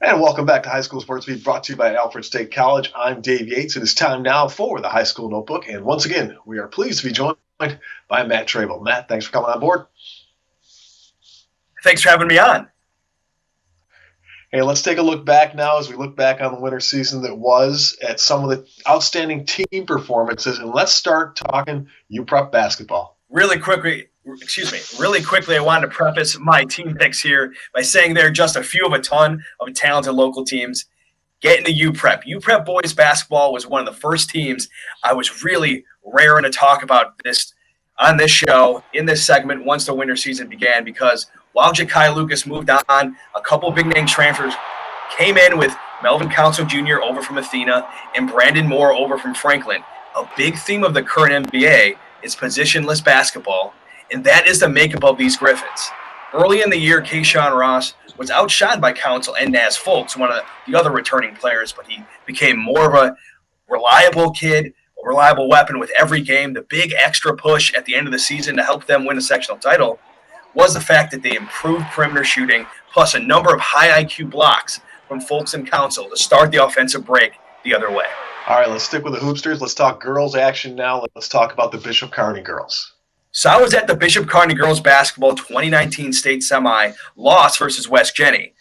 And welcome back to High School Sports Beat, brought to you by Alfred State College. I'm Dave Yates. It is time now for the High School Notebook. And once again, we are pleased to be joined by Matt Trabold. Matt, thanks for coming on board. Thanks for having me on. Hey, let's take a look back now as we look back on the winter season that was at some of the outstanding team performances. And let's start talking Uprep basketball. Really quickly, I wanted to preface my team picks here by saying they're just a few of a ton of talented local teams. Getting to Uprep. Uprep boys basketball was one of the first teams I was really raring to talk about this on this show, in this segment, once the winter season began, because while Ja'Kai Lucas moved on, a couple big name transfers came in with Melvin Council Jr. over from Athena and Brandon Moore over from Franklin. A big theme of the current NBA is positionless basketball, and that is the makeup of these Griffins. Early in the year, Kayshawn Ross was outshot by Council and Naz Folks, one of the other returning players, but he became more of a reliable kid, a reliable weapon with every game. The big extra push at the end of the season to help them win a sectional title was the fact that they improved perimeter shooting, plus a number of high IQ blocks from Folks and Council to start the offensive break the other way. All right, let's stick with the Hoopsters. Let's talk girls action now. Let's talk about the Bishop Kearney girls. So I was at the Bishop Kearney Girls Basketball 2019 state semi loss versus West Jenny.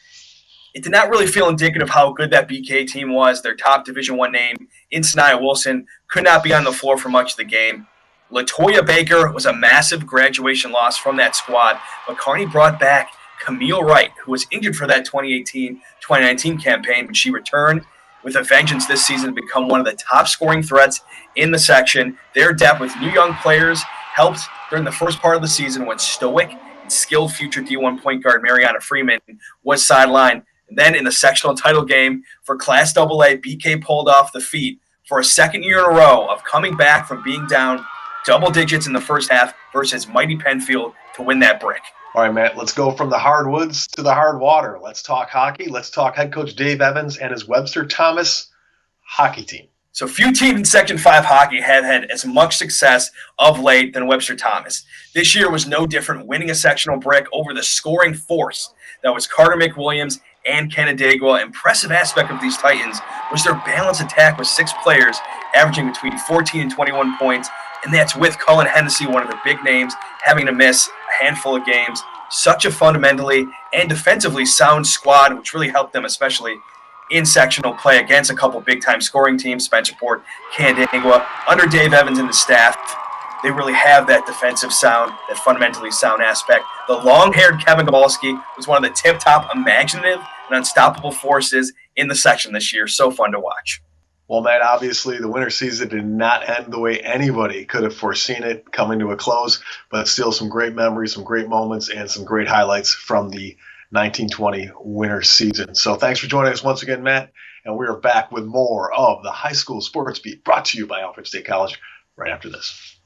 It did not really feel indicative of how good that BK team was. Their top Division I name, Insanaya Wilson, could not be on the floor for much of the game. LaToya Baker was a massive graduation loss from that squad, but Kearney brought back Camille Wright, who was injured for that 2018-2019 campaign, but she returned with a vengeance this season to become one of the top scoring threats in the section. Their depth with new young players helped during the first part of the season when stoic and skilled future D1 point guard Mariana Freeman was sidelined. And then in the sectional title game for Class AA, BK pulled off the feat for a second year in a row of coming back from being down double digits in the first half versus mighty Penfield to win that brick. All right, Matt, let's go from the hardwoods to the hard water. Let's talk hockey. Let's talk head coach Dave Evans and his Webster Thomas hockey team. So few teams in Section 5 hockey have had as much success of late than Webster Thomas. This year was no different, winning a sectional brick over the scoring force that was Carter McWilliams and Canandaigua. Impressive aspect of these Titans was their balanced attack with 6 players averaging between 14 and 21 points, and that's with Cullen Hennessy, one of the big names, having to miss a handful of games. Such a fundamentally and defensively sound squad, which really helped them, especially in sectional play against a couple big-time scoring teams, Spencerport, Canandaigua. Under Dave Evans and the staff, they really have that defensive sound, that fundamentally sound aspect. The long-haired Kevin Gabalski was one of the tip-top imaginative and unstoppable forces in the section this year. So fun to watch. Well, Matt, obviously the winter season did not end the way anybody could have foreseen it coming to a close, but still some great memories, some great moments, and some great highlights from the 1920 winter season. So thanks for joining us once again, Matt, and we are back with more of the High School Sports Beat brought to you by Alfred State College right after this.